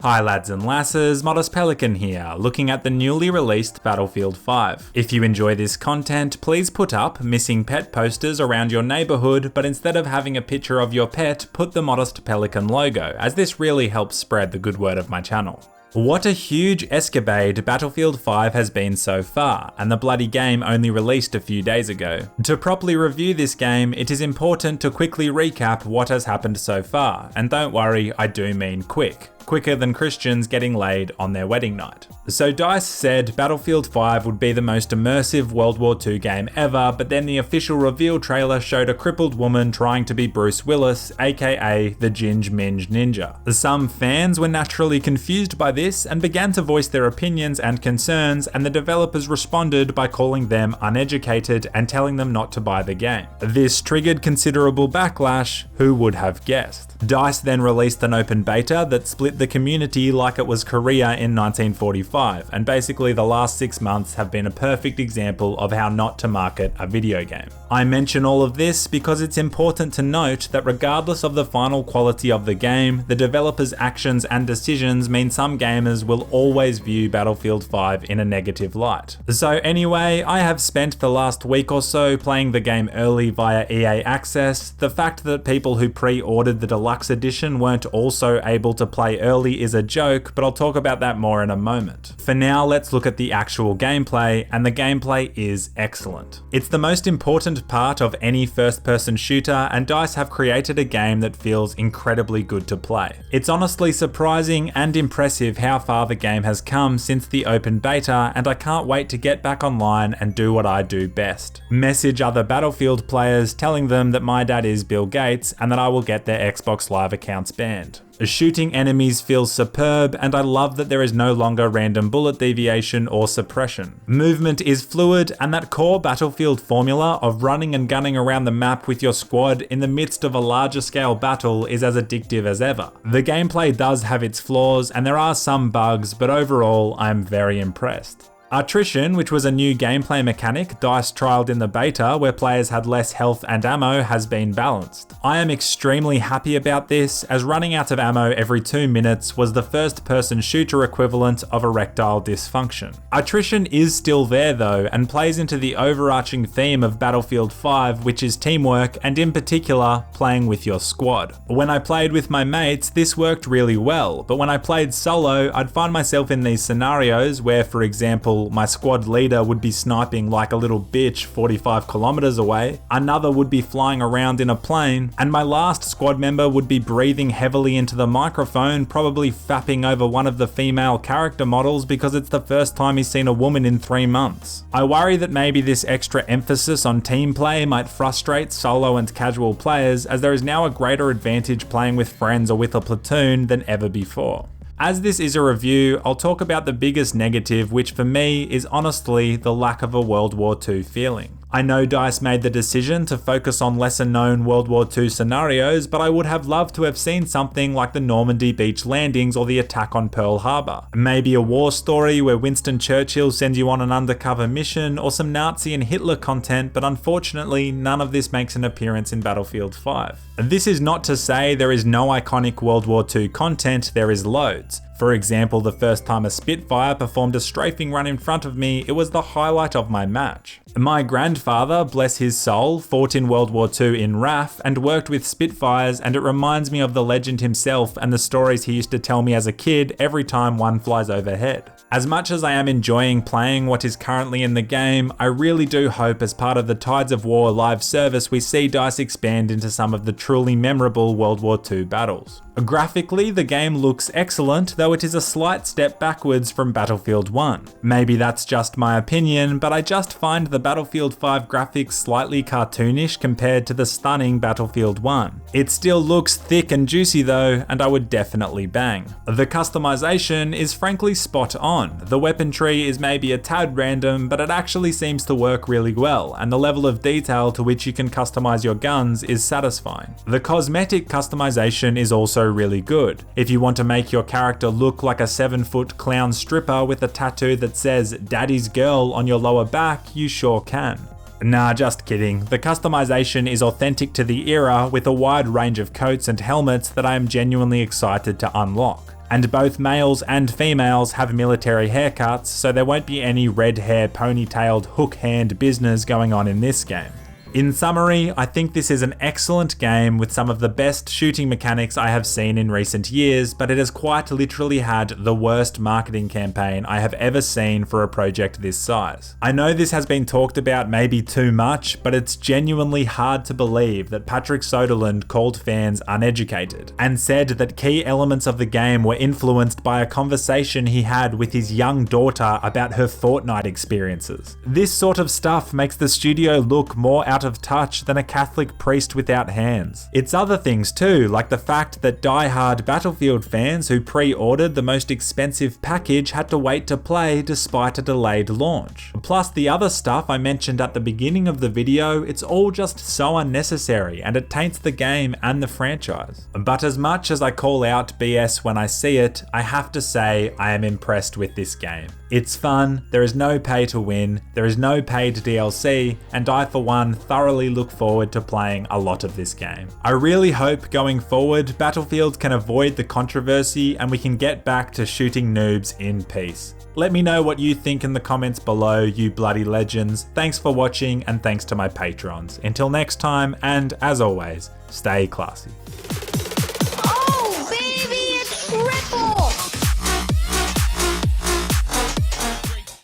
Hi lads and lasses, Modest Pelican here, looking at the newly released Battlefield 5. If you enjoy this content, please put up missing pet posters around your neighbourhood, but instead of having a picture of your pet, put the Modest Pelican logo, as this really helps spread the good word of my channel. What a huge escapade Battlefield 5 has been so far, and the bloody game only released a few days ago. To properly review this game, it is important to quickly recap what has happened so far, and don't worry, I do mean quick. Quicker than Christians getting laid on their wedding night. So DICE said Battlefield 5 would be the most immersive World War II game ever, but then the official reveal trailer showed a crippled woman trying to be Bruce Willis, aka the Ginge Minge Ninja. Some fans were naturally confused by this and began to voice their opinions and concerns, and the developers responded by calling them uneducated and telling them not to buy the game. This triggered considerable backlash, who would have guessed? DICE then released an open beta that split the community like it was Korea in 1945, and basically the last 6 months have been a perfect example of how not to market a video game. I mention all of this because it's important to note that regardless of the final quality of the game, the developers' actions and decisions mean some gamers will always view Battlefield 5 in a negative light. So anyway, I have spent the last week or so playing the game early via EA Access. The fact that people who pre-ordered the deluxe edition weren't also able to play early is a joke, but I'll talk about that more in a moment. For now, let's look at the actual gameplay, and the gameplay is excellent. It's the most important part of any first-person shooter, and DICE have created a game that feels incredibly good to play. It's honestly surprising and impressive how far the game has come since the open beta, and I can't wait to get back online and do what I do best. Message other Battlefield players telling them that my dad is Bill Gates and that I will get their Xbox Live accounts banned. Shooting enemies feels superb, and I love that there is no longer random bullet deviation or suppression. Movement is fluid, and that core Battlefield formula of running and gunning around the map with your squad in the midst of a larger scale battle is as addictive as ever. The gameplay does have its flaws, and there are some bugs, but overall I'm very impressed. Attrition, which was a new gameplay mechanic DICE trialed in the beta where players had less health and ammo, has been balanced. I am extremely happy about this, as running out of ammo every 2 minutes was the first-person shooter equivalent of erectile dysfunction. Attrition is still there though, and plays into the overarching theme of Battlefield 5, which is teamwork and in particular, playing with your squad. When I played with my mates, this worked really well, but when I played solo, I'd find myself in these scenarios where, for example, my squad leader would be sniping like a little bitch 45 kilometers away, another would be flying around in a plane, and my last squad member would be breathing heavily into the microphone, probably fapping over one of the female character models because it's the first time he's seen a woman in 3 months. I worry that maybe this extra emphasis on team play might frustrate solo and casual players, as there is now a greater advantage playing with friends or with a platoon than ever before. As this is a review, I'll talk about the biggest negative, which for me is honestly the lack of a World War II feeling. I know DICE made the decision to focus on lesser known World War II scenarios, but I would have loved to have seen something like the Normandy beach landings or the attack on Pearl Harbor. Maybe a war story where Winston Churchill sends you on an undercover mission, or some Nazi and Hitler content, but unfortunately none of this makes an appearance in Battlefield 5. This is not to say there is no iconic World War II content, there is loads. For example, the first time a Spitfire performed a strafing run in front of me, it was the highlight of my match. My grandfather, bless his soul, fought in World War II in RAF and worked with Spitfires, and it reminds me of the legend himself and the stories he used to tell me as a kid every time one flies overhead. As much as I am enjoying playing what is currently in the game, I really do hope as part of the Tides of War live service we see DICE expand into some of the truly memorable World War II battles. Graphically, the game looks excellent, though it is a slight step backwards from Battlefield 1. Maybe that's just my opinion, but I just find the Battlefield 5 graphics slightly cartoonish compared to the stunning Battlefield 1. It still looks thick and juicy though, and I would definitely bang. The customization is frankly spot on. The weapon tree is maybe a tad random, but it actually seems to work really well, and the level of detail to which you can customize your guns is satisfying. The cosmetic customization is also really good. If you want to make your character look like a 7-foot clown stripper with a tattoo that says "Daddy's Girl" on your lower back, you sure can. Nah, just kidding. The customization is authentic to the era with a wide range of coats and helmets that I am genuinely excited to unlock. And both males and females have military haircuts, so there won't be any red hair ponytailed hook hand business going on in this game. In summary, I think this is an excellent game with some of the best shooting mechanics I have seen in recent years, but it has quite literally had the worst marketing campaign I have ever seen for a project this size. I know this has been talked about maybe too much, but it's genuinely hard to believe that Patrick Soderlund called fans uneducated, and said that key elements of the game were influenced by a conversation he had with his young daughter about her Fortnite experiences. This sort of stuff makes the studio look more out of touch than a Catholic priest without hands. It's other things too, like the fact that die-hard Battlefield fans who pre-ordered the most expensive package had to wait to play despite a delayed launch. Plus the other stuff I mentioned at the beginning of the video, it's all just so unnecessary and it taints the game and the franchise. But as much as I call out BS when I see it, I have to say I am impressed with this game. It's fun, there is no pay to win, there is no paid DLC, and I for one thoroughly look forward to playing a lot of this game. I really hope going forward, Battlefield can avoid the controversy and we can get back to shooting noobs in peace. Let me know what you think in the comments below, you bloody legends. Thanks for watching and thanks to my patrons. Until next time, and as always, stay classy.